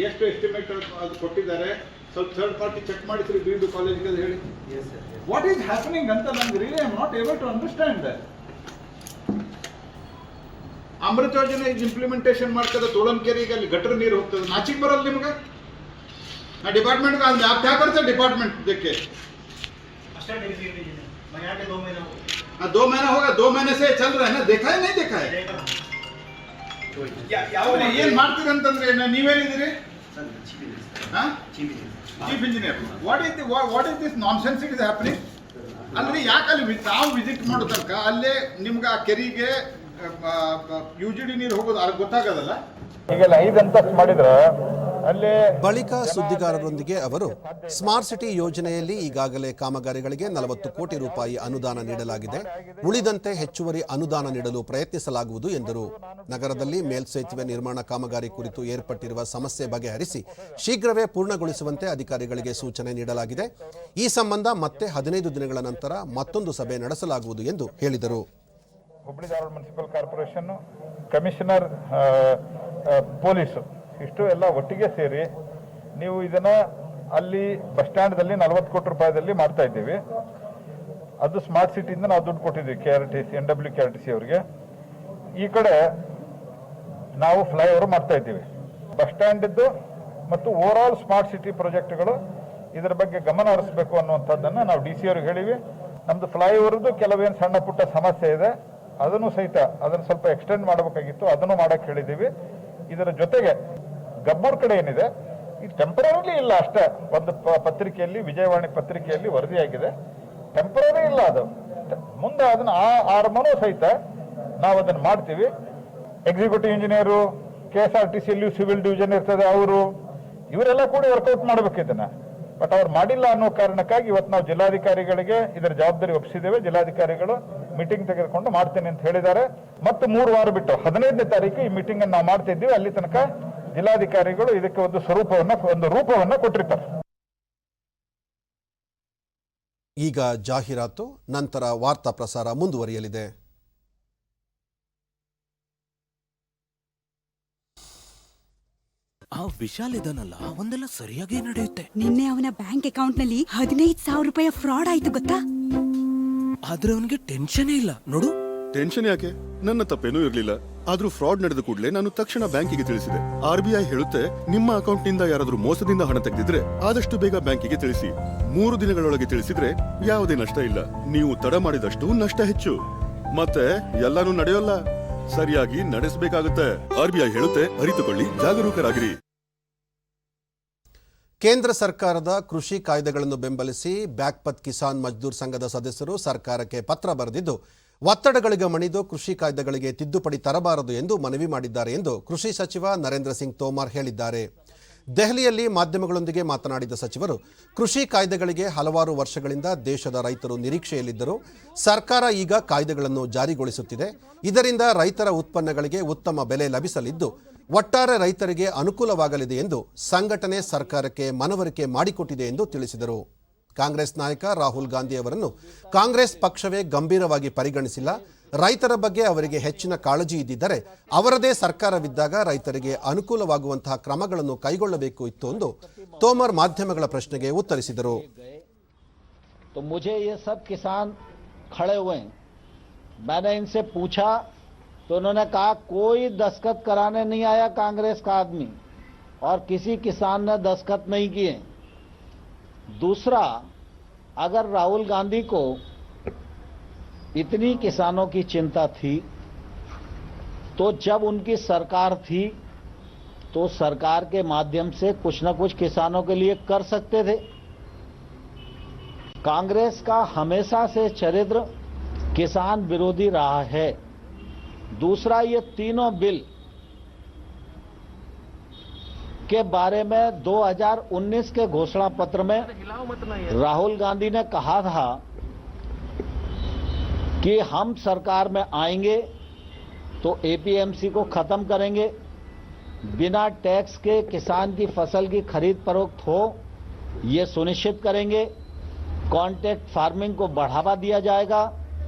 ಎಷ್ಟು ಎಸ್ಟಿಮೇಟ್ ಅದು ಕೊಟ್ಟಿದ್ದಾರೆ, ಸ್ವಲ್ಪ ಥರ್ಡ್ ಪಾರ್ಟಿ ಚೆಕ್ ಮಾಡಿಸ್ರಿ ಬೀಡು ಕಾಲೇಜ್ಗೆ ಹೇಳಿ. ವಾಟ್ ಈಸ್ ಹ್ಯಾಪನಿಂಗ್ ಅಂತ ನಂಗೆ really I am not able to understand that. Amrut ಯೋಜನೆ ಇಂಪ್ಲಿಮೆಂಟೇಷನ್ ಮಾಡ್ತದೆ, ತೋಳಂಕೆರೆಗೆ ಅಲ್ಲಿ ಗಟರ್ ನೀರು ಹೋಗ್ತದೆ, ನಾಚಿಕ್ ಬರಲ್ಲ ನಿಮ್ಗೆ? ಆ ಡಿಪಾರ್ಟ್ಮೆಂಟ್ आप क्या करते हैं डिपार्टमेंट देख के? 2 महीना होगा, 2 महीने से चल रहा है ना, देखा है नहीं देखा है? ಏನ್ ಮಾಡ್ತೀರಿ ಅಂತಂದ್ರೆ ನೀವೇನಿದ್ದೀರಿ? Chief engineer. What is this nonsense it is happening? ಅಂದ್ರೆ ಯಾಕೆ ಅಲ್ಲಿ ನಾವು ವಿಸಿಟ್ ಮಾಡೋ ತನಕ ಅಲ್ಲೇ ನಿಮ್ಗೆ ಆ ಕೆರಿಗೆ UGD ನೀರು ಹೋಗೋದು ಅದು ಗೊತ್ತಾಗೋದಲ್ಲ. ಈಗೆಲ್ಲ 5 ಅಂತಸ್ತು ಮಾಡಿದ್ರೆ ಅಲ್ಲಿ. ಬಳಿಕ ಸುದ್ದಿಗಾರರೊಂದಿಗೆ ಅವರು ಸ್ಮಾರ್ಟ್ ಸಿಟಿ ಯೋಜನೆಯಲ್ಲಿ ಈಗಾಗಲೇ ಕಾಮಗಾರಿಗಳಿಗೆ 40 ಕೋಟಿ ರೂಪಾಯಿ ಅನುದಾನ ನೀಡಲಾಗಿದೆ. ಉಳಿದಂತೆ ಹೆಚ್ಚುವರಿ ಅನುದಾನ ನೀಡಲು ಪ್ರಯತ್ನಿಸಲಾಗುವುದು ಎಂದರು. ನಗರದಲ್ಲಿ ಮೇಲ್ಸೇತುವೆ ನಿರ್ಮಾಣ ಕಾಮಗಾರಿ ಕುರಿತು ಏರ್ಪಟ್ಟಿರುವ ಸಮಸ್ಯೆ ಬಗೆಹರಿಸಿ ಶೀಘ್ರವೇ ಪೂರ್ಣಗೊಳಿಸುವಂತೆ ಅಧಿಕಾರಿಗಳಿಗೆ ಸೂಚನೆ ನೀಡಲಾಗಿದೆ. ಈ ಸಂಬಂಧ ಮತ್ತೆ 15 ದಿನಗಳ ನಂತರ ಮತ್ತೊಂದು ಸಭೆ ನಡೆಸಲಾಗುವುದು ಎಂದು ಹೇಳಿದರು. Hubballi Dharwad municipal corporation, commissioner, police ಇಷ್ಟು ಎಲ್ಲ ಒಟ್ಟಿಗೆ ಸೇರಿ ನೀವು ಇದನ್ನ ಅಲ್ಲಿ ಬಸ್ ಸ್ಟ್ಯಾಂಡ್ದಲ್ಲಿ 40 ಕೋಟಿ ರೂಪಾಯಿದಲ್ಲಿ ಮಾಡ್ತಾ ಇದ್ದೀವಿ. ಅದು ಸ್ಮಾರ್ಟ್ ಸಿಟಿಯಿಂದ ನಾವು ದುಡ್ಡು ಕೊಟ್ಟಿದ್ದೀವಿ KRTC, NWKRTC ಅವರಿಗೆ. ಈ ಕಡೆ ನಾವು ಫ್ಲೈಓವರ್ ಮಾಡ್ತಾ ಇದ್ದೀವಿ. ಬಸ್ ಸ್ಟ್ಯಾಂಡ್ ಇದ್ದು ಮತ್ತು ಓವರ್ ಆಲ್ ಸ್ಮಾರ್ಟ್ ಸಿಟಿ ಪ್ರಾಜೆಕ್ಟ್ಗಳು ಇದರ ಬಗ್ಗೆ ಗಮನ ಹರಿಸಬೇಕು ಅನ್ನುವಂಥದ್ದನ್ನು ನಾವು DC ಅವ್ರಿಗೆ ಹೇಳಿವಿ. ನಮ್ದು ಫ್ಲೈಓವರ್ದು ಕೆಲವೇನು ಸಣ್ಣ ಪುಟ್ಟ ಸಮಸ್ಯೆ ಇದೆ, ಅದನ್ನು ಸಹಿತ ಅದನ್ನು ಸ್ವಲ್ಪ ಎಕ್ಸ್ಟೆಂಡ್ ಮಾಡಬೇಕಾಗಿತ್ತು, ಅದನ್ನು ಮಾಡಕ್ಕೆ ಹೇಳಿದ್ದೀವಿ. ಇದರ ಜೊತೆಗೆ ಗಬ್ಬೂರ್ ಕಡೆ ಏನಿದೆ, ಈ ಟೆಂಪರರಿ ಇಲ್ಲ ಅಷ್ಟೇ. ಒಂದು ಪತ್ರಿಕೆಯಲ್ಲಿ, ವಿಜಯವಾಣಿ ಪತ್ರಿಕೆಯಲ್ಲಿ ವರದಿಯಾಗಿದೆ, ಟೆಂಪರರಿ ಇಲ್ಲ ಅದು. ಮುಂದೆ ಅದನ್ನ ಆ ಮನೋ ಸಹಿತ ನಾವು ಅದನ್ನು ಮಾಡ್ತೀವಿ. ಎಕ್ಸಿಕ್ಯೂಟಿವ್ ಇಂಜಿನಿಯರು, KSRTCಯಲ್ಲಿ ಸಿವಿಲ್ ಡಿವಿಷನ್ ಇರ್ತದೆ, ಅವರು ಇವರೆಲ್ಲ ಕೂಡ ವರ್ಕೌಟ್ ಮಾಡಬೇಕು ಇದನ್ನ. ಬಟ್ ಅವ್ರು ಮಾಡಿಲ್ಲ ಅನ್ನೋ ಕಾರಣಕ್ಕಾಗಿ ಇವತ್ತು ನಾವು ಜಿಲ್ಲಾಧಿಕಾರಿಗಳಿಗೆ ಇದರ ಜವಾಬ್ದಾರಿ ಒಪ್ಪಿಸಿದ್ದೇವೆ. ಜಿಲ್ಲಾಧಿಕಾರಿಗಳು ಮೀಟಿಂಗ್ ತೆಗೆದುಕೊಂಡು ಮಾಡ್ತೇನೆ ಅಂತ ಹೇಳಿದ್ದಾರೆ. ಮತ್ತು 3 ವಾರ ಬಿಟ್ಟು 15ನೇ ತಾರೀಕು ಈ ಮೀಟಿಂಗ್ ಅನ್ನು ನಾವು ಮಾಡ್ತಾ ಇದ್ದೀವಿ. ಅಲ್ಲಿ ತನಕ ಜಿಲ್ಲಾಧಿಕಾರಿಗಳು ಇದಕ್ಕೆ ಒಂದು ರೂಪವನ್ನ ಕೊಟ್ಟಿರ್ತಾರೆ. ಈಗ ಜಾಹೀರಾತು, ನಂತರ ವಾರ್ತಾ ಪ್ರಸಾರ ಮುಂದುವರಿಯಲಿದೆ. ಆ ವಿಶಾಲ್ ಇದನ್ನಲ್ಲ, ಒಂದೆಲ್ಲ ಸರಿಯಾಗಿ ನಡೆಯುತ್ತೆ. ನಿನ್ನೆ ಅವನ ಬ್ಯಾಂಕ್ ಅಕೌಂಟ್ ನಲ್ಲಿ 15,000 ರೂಪಾಯಿ ಫ್ರಾಡ್ ಆಯ್ತು ಗೊತ್ತಾ? ಆದ್ರೆ ಅವನಿಗೆ ಟೆನ್ಷನ್ ಇಲ್ಲ ನೋಡು. ಟೆನ್ಷನ್ ಯಾಕೆ? ನನ್ನ ತಪ್ಪೇನೂ ಇರಲಿಲ್ಲ. ಆದ್ರೂ ಫ್ರಾಡ್ ನಡೆದ ಕೂಡಲೇ ನಾನು ತಕ್ಷಣ ಬ್ಯಾಂಕಿಗೆ ತಿಳಿಸಿದೆ. RBI ಹೇಳುತ್ತೆ, ನಿಮ್ಮ ಅಕೌಂಟ್ನಿಂದ ಯಾರಾದ್ರೂ ಮೋಸದಿಂದ ಹಣ ತೆಗೆದಿದ್ರೆ ಆದಷ್ಟು ಬೇಗ ಬ್ಯಾಂಕಿಗೆ ತಿಳಿಸಿ. 3 ದಿನಗಳೊಳಗೆ ತಿಳಿಸಿದ್ರೆ ಯಾವುದೇ ನಷ್ಟ ಇಲ್ಲ. ನೀವು ತಡ ಮಾಡಿದಷ್ಟು ನಷ್ಟ ಹೆಚ್ಚು. ಮತ್ತೆ ಎಲ್ಲಾನು ನಡೆಯೋಲ್ಲ, ಸರಿಯಾಗಿ ನಡೆಸಬೇಕಾಗುತ್ತೆ. RBI ಹೇಳುತ್ತೆ, ಅರಿತುಕೊಳ್ಳಿ, ಜಾಗರೂಕರಾಗಿರಿ. ಕೇಂದ್ರ ಸರ್ಕಾರದ ಕೃಷಿ ಕಾಯ್ದೆಗಳನ್ನು ಬೆಂಬಲಿಸಿ ಬ್ಯಾಕ್ಪತ್ ಕಿಸಾನ್ ಮಜ್ದೂರ್ ಸಂಘದ ಸದಸ್ಯರು ಸರ್ಕಾರಕ್ಕೆ ಪತ್ರ ಬರೆದಿದ್ದು ಒತ್ತಡಗಳಿಗೆ ಮಣಿದು ಕೃಷಿ ಕಾಯ್ದೆಗಳಿಗೆ ತಿದ್ದುಪಡಿ ತರಬಾರದು ಎಂದು ಮನವಿ ಮಾಡಿದ್ದಾರೆ ಎಂದು ಕೃಷಿ ಸಚಿವ ನರೇಂದ್ರ ಸಿಂಗ್ ತೋಮರ್ ಹೇಳಿದ್ದಾರೆ. ದೆಹಲಿಯಲ್ಲಿ ಮಾಧ್ಯಮಗಳೊಂದಿಗೆ ಮಾತನಾಡಿದ ಸಚಿವರು, ಕೃಷಿ ಕಾಯ್ದೆಗಳಿಗೆ ಹಲವಾರು ವರ್ಷಗಳಿಂದ ದೇಶದ ರೈತರು ನಿರೀಕ್ಷೆಯಲ್ಲಿದ್ದರು. ಸರ್ಕಾರ ಈಗ ಕಾಯ್ದೆಗಳನ್ನು ಜಾರಿಗೊಳಿಸುತ್ತಿದೆ. ಇದರಿಂದ ರೈತರ ಉತ್ಪನ್ನಗಳಿಗೆ ಉತ್ತಮ ಬೆಲೆ ಲಭಿಸಲಿದ್ದು ಒಟ್ಟಾರೆ ರೈತರಿಗೆ ಅನುಕೂಲವಾಗಲಿದೆ ಎಂದು ಸಂಘಟನೆ ಸರ್ಕಾರಕ್ಕೆ ಮನವರಿಕೆ ಮಾಡಿಕೊಟ್ಟಿದೆ ಎಂದು ತಿಳಿಸಿದರು. ಕಾಂಗ್ರೆಸ್ ನಾಯಕ ರಾಹುಲ್ ಗಾಂಧಿ ಅವರನ್ನು ಕಾಂಗ್ರೆಸ್ ಪಕ್ಷವೇ ಗಂಭೀರವಾಗಿ ಪರಿಗಣಿಸಿಲ್ಲ. ರೈತರ ಬಗ್ಗೆ ಅವರಿಗೆ ಹೆಚ್ಚಿನ ಕಾಳಜಿ ಇದ್ದಿದ್ದರೆ ಅವರದೇ ಸರ್ಕಾರವಿದ್ದಾಗ ರೈತರಿಗೆ ಅನುಕೂಲವಾಗುವಂತಹ ಕ್ರಮಗಳನ್ನು ಕೈಗೊಳ್ಳಬೇಕು ಇತ್ತು ಎಂದು ತೋಮರ್ ಮಾಧ್ಯಮಗಳ ಪ್ರಶ್ನೆಗೆ ಉತ್ತರಿಸಿದರು. मैंने इनसे पूछा तो उन्होंने कहा कोई दस्तखत कराने नहीं आया कांग्रेस का आदमी और किसी किसान ने दस्तखत नहीं किए. दूसरा, अगर राहुल गांधी को इतनी किसानों की चिंता थी तो जब उनकी सरकार थी तो सरकार के माध्यम से कुछ न कुछ किसानों के लिए कर सकते थे. कांग्रेस का हमेशा से चरित्र किसान विरोधी रहा है. दूसरा, ये तीनों बिल के बारे में 2019 के घोषणा पत्र में राहुल गांधी ने कहा था कि हम सरकार में आएंगे तो APMC को खत्म करेंगे, बिना टैक्स के किसान की फसल की खरीद फरोख्त हो ये सुनिश्चित करेंगे, कॉन्ट्रैक्ट फार्मिंग को बढ़ावा दिया जाएगा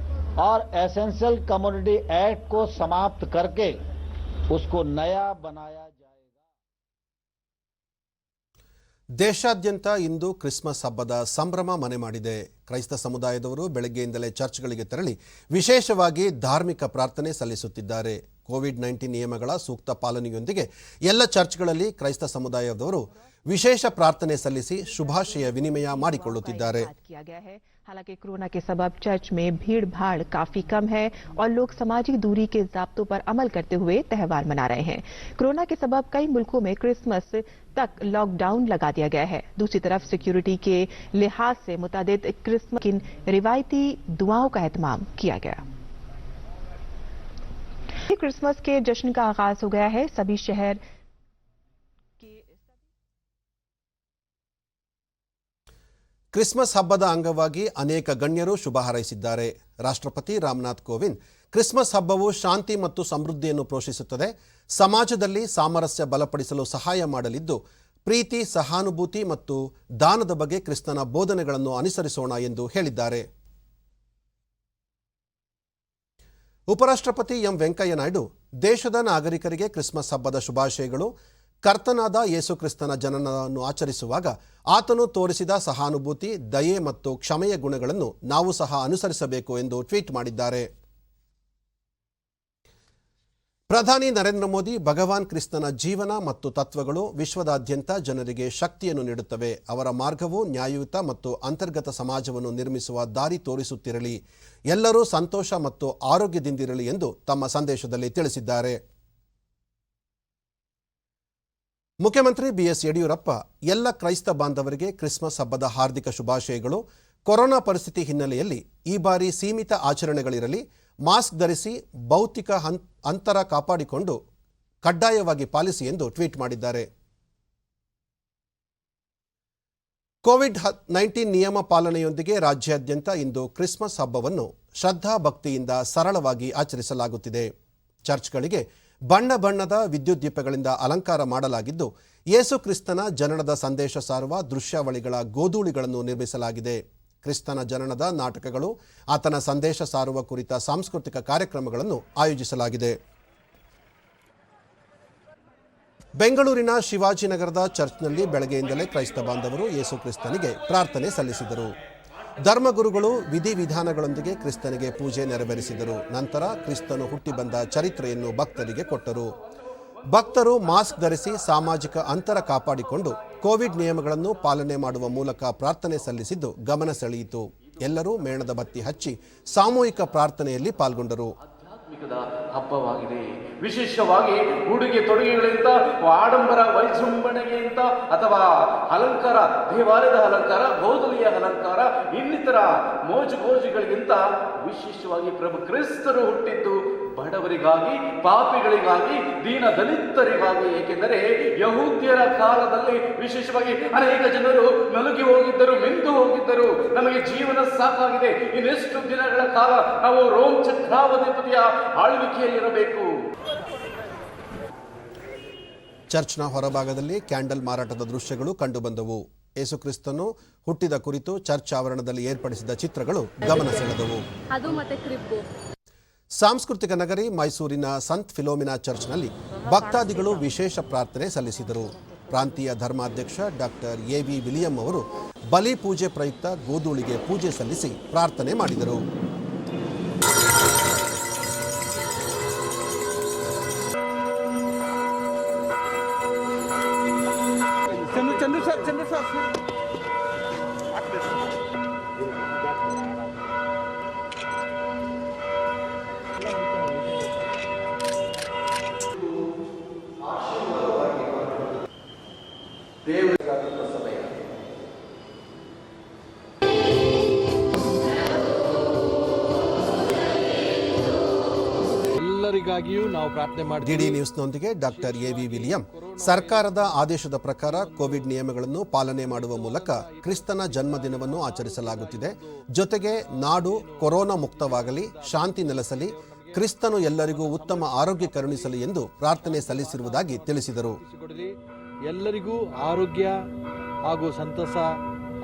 और एसेंशियल कमोडिटी एक्ट को समाप्त करके उसको नया बनाया जाएगा. ದೇಶಾದ್ಯಂತ ಇಂದು ಕ್ರಿಸ್ಮಸ್ ಹಬ್ಬದ ಸಂಭ್ರಮ ಮನೆ ಮಾಡಿದೆ. ಕ್ರೈಸ್ತ ಸಮುದಾಯದವರು ಬೆಳಗ್ಗೆಯಿಂದಲೇ ಚರ್ಚ್ಗಳಿಗೆ ತೆರಳಿ ವಿಶೇಷವಾಗಿ ಧಾರ್ಮಿಕ ಪ್ರಾರ್ಥನೆ ಸಲ್ಲಿಸುತ್ತಿದ್ದಾರೆ. ಕೋವಿಡ್-19 ನಿಯಮಗಳ ಸೂಕ್ತ ಪಾಲನೆಯೊಂದಿಗೆ ಎಲ್ಲ ಚರ್ಚ್ಗಳಲ್ಲಿ ಕ್ರೈಸ್ತ ಸಮುದಾಯದವರು ವಿಶೇಷ ಪ್ರಾರ್ಥನೆ ಸಲ್ಲಿಸಿ ಶುಭಾಶಯ ವಿನಿಮಯ ಮಾಡಿಕೊಳ್ಳುತ್ತಿದ್ದಾರೆ. हालांकि कोरोना के सबब चर्च में भीड़ भाड़ काफी कम है और लोग सामाजिक दूरी के ज़ाब्तों पर अमल करते हुए त्यौहार मना रहे हैं. कोरोना के सबब कई मुल्कों में क्रिसमस तक लॉकडाउन लगा दिया गया है. दूसरी तरफ सिक्योरिटी के लिहाज से मुताबिक क्रिसमस की रिवायती दुआओं का एहतमाम किया गया. क्रिसमस के जश्न का आगाज हो गया है. सभी शहर ಕ್ರಿಸ್ಮಸ್ ಹಬ್ಬದ ಅಂಗವಾಗಿ ಅನೇಕ ಗಣ್ಯರು ಶುಭ ಹಾರೈಸಿದ್ದಾರೆ. ರಾಷ್ಟ್ರಪತಿ ರಾಮನಾಥ್ ಕೋವಿಂದ್, ಕ್ರಿಸ್ಮಸ್ ಹಬ್ಬವು ಶಾಂತಿ ಮತ್ತು ಸಮೃದ್ಧಿಯನ್ನು ಪೋಷಿಸುತ್ತದೆ, ಸಮಾಜದಲ್ಲಿ ಸಾಮರಸ್ಯ ಬಲಪಡಿಸಲು ಸಹಾಯ ಮಾಡಲಿದ್ದು ಪ್ರೀತಿ, ಸಹಾನುಭೂತಿ ಮತ್ತು ದಾನದ ಬಗ್ಗೆ ಕ್ರಿಸ್ತನ ಬೋಧನೆಗಳನ್ನು ಅನುಸರಿಸೋಣ ಎಂದು ಹೇಳಿದ್ದಾರೆ. ಉಪರಾಷ್ಟ್ರಪತಿ ವೆಂಕಯ್ಯ ನಾಯ್ಡು ದೇಶದ ನಾಗರಿಕರಿಗೆ ಕ್ರಿಸ್ಮಸ್ ಹಬ್ಬದ ಶುಭಾಶಯಗಳು. ಕರ್ತನಾದ ಯೇಸು ಕ್ರಿಸ್ತನ ಜನನವನ್ನು ಆಚರಿಸುವಾಗ ಆತನು ತೋರಿಸಿದ ಸಹಾನುಭೂತಿ, ದಯೆ ಮತ್ತು ಕ್ಷಮೆಯ ಗುಣಗಳನ್ನು ನಾವು ಸಹ ಅನುಸರಿಸಬೇಕು ಎಂದು ಟ್ವೀಟ್ ಮಾಡಿದ್ದಾರೆ. ಪ್ರಧಾನಿ ನರೇಂದ್ರ ಮೋದಿ, ಭಗವಾನ್ ಕ್ರಿಸ್ತನ ಜೀವನ ಮತ್ತು ತತ್ವಗಳು ವಿಶ್ವದಾದ್ಯಂತ ಜನರಿಗೆ ಶಕ್ತಿಯನ್ನು ನೀಡುತ್ತವೆ. ಅವರ ಮಾರ್ಗವು ನ್ಯಾಯಯುತ ಮತ್ತು ಅಂತರ್ಗತ ಸಮಾಜವನ್ನು ನಿರ್ಮಿಸುವ ದಾರಿ ತೋರಿಸುತ್ತಿರಲಿ. ಎಲ್ಲರೂ ಸಂತೋಷ ಮತ್ತು ಆರೋಗ್ಯದಿಂದಿರಲಿ ಎಂದು ತಮ್ಮ ಸಂದೇಶದಲ್ಲಿ ತಿಳಿಸಿದ್ದಾರೆ. ಮುಖ್ಯಮಂತ್ರಿ BS ಯಡಿಯೂರಪ್ಪ ಎಲ್ಲ ಕ್ರೈಸ್ತ ಬಾಂಧವರಿಗೆ ಕ್ರಿಸ್ಮಸ್ ಹಬ್ಬದ ಹಾರ್ದಿಕ ಶುಭಾಶಯಗಳು. ಕೊರೋನಾ ಪರಿಸ್ಥಿತಿ ಹಿನ್ನೆಲೆಯಲ್ಲಿ ಈ ಬಾರಿ ಸೀಮಿತ ಆಚರಣೆಗಳಿರಲಿ, ಮಾಸ್ಕ್ ಧರಿಸಿ, ಭೌತಿಕ ಅಂತರ ಕಾಪಾಡಿಕೊಂಡು ಕಡ್ಡಾಯವಾಗಿ ಪಾಲಿಸಿ ಎಂದು ಟ್ವೀಟ್ ಮಾಡಿದ್ದಾರೆ. ಕೋವಿಡ್-19 ನಿಯಮ ಪಾಲನೆಯೊಂದಿಗೆ ರಾಜ್ಯಾದ್ಯಂತ ಇಂದು ಕ್ರಿಸ್ಮಸ್ ಹಬ್ಬವನ್ನು ಶ್ರದ್ಧಾ ಭಕ್ತಿಯಿಂದ ಸರಳವಾಗಿ ಆಚರಿಸಲಾಗುತ್ತಿದೆ. ಚರ್ಚ್ಗಳಿಗೆ ಬಣ್ಣ ಬಣ್ಣದ ವಿದ್ಯುತ್ ದೀಪಗಳಿಂದ ಅಲಂಕಾರ ಮಾಡಲಾಗಿದ್ದು ಯೇಸು ಕ್ರಿಸ್ತನ ಜನನದ ಸಂದೇಶ ಸಾರುವ ದೃಶ್ಯಾವಳಿಗಳ ಗೋಧೂಳಿಗಳನ್ನು ನಿರ್ಮಿಸಲಾಗಿದೆ. ಕ್ರಿಸ್ತನ ಜನನದ ನಾಟಕಗಳು, ಆತನ ಸಂದೇಶ ಸಾರುವ ಕುರಿತ ಸಾಂಸ್ಕೃತಿಕ ಕಾರ್ಯಕ್ರಮಗಳನ್ನು ಆಯೋಜಿಸಲಾಗಿದೆ. ಬೆಂಗಳೂರಿನ ಶಿವಾಜಿನಗರದ ಚರ್ಚ್ನಲ್ಲಿ ಬೆಳಗ್ಗೆಯಿಂದಲೇ ಕ್ರೈಸ್ತ ಬಾಂಧವರು ಯೇಸು ಕ್ರಿಸ್ತನಿಗೆ ಪ್ರಾರ್ಥನೆ ಸಲ್ಲಿಸಿದರು. ಧರ್ಮಗುರುಗಳು ವಿಧಿವಿಧಾನಗಳೊಂದಿಗೆ ಕ್ರಿಸ್ತನಿಗೆ ಪೂಜೆ ನೆರವೇರಿಸಿದರು. ನಂತರ ಕ್ರಿಸ್ತನು ಹುಟ್ಟಿ ಬಂದ ಚರಿತ್ರೆಯನ್ನು ಭಕ್ತರಿಗೆ ಕೊಟ್ಟರು. ಭಕ್ತರು ಮಾಸ್ಕ್ ಧರಿಸಿ ಸಾಮಾಜಿಕ ಅಂತರ ಕಾಪಾಡಿಕೊಂಡು ಕೋವಿಡ್ ನಿಯಮಗಳನ್ನು ಪಾಲನೆ ಮಾಡುವ ಮೂಲಕ ಪ್ರಾರ್ಥನೆ ಸಲ್ಲಿಸಿದ್ದು ಗಮನ ಸೆಳೆಯಿತು. ಎಲ್ಲರೂ ಮೇಣದ ಬತ್ತಿ ಹಚ್ಚಿ ಸಾಮೂಹಿಕ ಪ್ರಾರ್ಥನೆಯಲ್ಲಿ ಪಾಲ್ಗೊಂಡರು. ಹಬ್ಬವಾಗಿದೆ. ವಿಶೇಷವಾಗಿ ಉಡುಗೆ ತೊಡುಗೆಗಳಿಂದ, ಆಡಂಬರ ವೈಜೃಂಭಣೆಗಿಂತ ಅಥವಾ ಅಲಂಕಾರ, ದೇವಾಲಯದ ಅಲಂಕಾರ, ಗೋಧಲಿಯ ಅಲಂಕಾರ, ಇನ್ನಿತರ ಮೋಜುಗೋಜುಗಳಿಗಿಂತ ವಿಶೇಷವಾಗಿ ಪ್ರಭು ಕ್ರಿಸ್ತರು ಹುಟ್ಟಿದ್ದು ಬಡವರಿಗಾಗಿ, ಪಾಪಿಗಳಿಗಾಗಿ, ದೀನ ದಲಿತರಿಗಾಗಿ. ಏಕೆಂದರೆ ಯಹೂದ್ಯರ ಕಾಲದಲ್ಲಿ ವಿಶೇಷವಾಗಿ ಅನೇಕ ಜನರು ನಲುಗಿ ಹೋಗಿದ್ದರು, ಮಿಂದು ಹೋಗಿದ್ದರು. ನಮಗೆ ಜೀವನ ಸಾಕಾಗಿದೆ, ಇನ್ನೆಷ್ಟು ದಿನಗಳ ಕಾಲ ನಾವು ರೋಮ್ ಚಕ್ರಾವಧಿಪತಿಯ ಆಳ್ವಿಕೆಯಲ್ಲಿರಬೇಕು. ಚರ್ಚ್ನ ಹೊರಭಾಗದಲ್ಲಿ ಕ್ಯಾಂಡಲ್ ಮಾರಾಟದ ದೃಶ್ಯಗಳು ಕಂಡುಬಂದವು. ಯೇಸುಕ್ರಿಸ್ತನು ಹುಟ್ಟಿದ ಕುರಿತು ಚರ್ಚ್ ಆವರಣದಲ್ಲಿ ಏರ್ಪಡಿಸಿದ ಚಿತ್ರಗಳು ಗಮನ ಸೆಳೆದವು. ಸಾಂಸ್ಕೃತಿಕ ನಗರಿ ಮೈಸೂರಿನ ಸಂತ್ ಫಿಲೋಮಿನಾ ಚರ್ಚ್ನಲ್ಲಿ ಭಕ್ತಾದಿಗಳು ವಿಶೇಷ ಪ್ರಾರ್ಥನೆ ಸಲ್ಲಿಸಿದರು. ಪ್ರಾಂತೀಯ ಧರ್ಮಾಧ್ಯಕ್ಷ ಡಾಕ್ಟರ್ ಎ.ವಿ. ವಿಲಿಯಂ ಅವರು ಬಲಿ ಪೂಜೆ ಪ್ರಯುಕ್ತ ಗೋಧೂಳಿಗೆ ಪೂಜೆ ಸಲ್ಲಿಸಿ ಪ್ರಾರ್ಥನೆ ಮಾಡಿದರು. ಎಲ್ಲರಿಗಾಗಿಯೂ ನಾವು ಪ್ರಾರ್ಥನೆ ಮಾಡಿ. ಡಿಡಿ ನ್ಯೂಸ್ನೊಂದಿಗೆ ಡಾಕ್ಟರ್ ಎ.ವಿ. ವಿಲಿಯಂ ಸರ್ಕಾರದ ಆದೇಶದ ಪ್ರಕಾರ ಕೋವಿಡ್ ನಿಯಮಗಳನ್ನು ಪಾಲನೆ ಮಾಡುವ ಮೂಲಕ ಕ್ರಿಸ್ತನ ಜನ್ಮದಿನವನ್ನು ಆಚರಿಸಲಾಗುತ್ತಿದೆ. ಜೊತೆಗೆ ನಾಡು ಕೊರೋನಾ ಮುಕ್ತವಾಗಲಿ, ಶಾಂತಿ ನೆಲೆಸಲಿ, ಕ್ರಿಸ್ತನು ಎಲ್ಲರಿಗೂ ಉತ್ತಮ ಆರೋಗ್ಯ ಕರುಣಿಸಲಿ ಎಂದು ಪ್ರಾರ್ಥನೆ ಸಲ್ಲಿಸಿರುವುದಾಗಿ ತಿಳಿಸಿದರು. ಎಲ್ಲರಿಗೂ ಆರೋಗ್ಯ ಹಾಗೂ ಸಂತಸ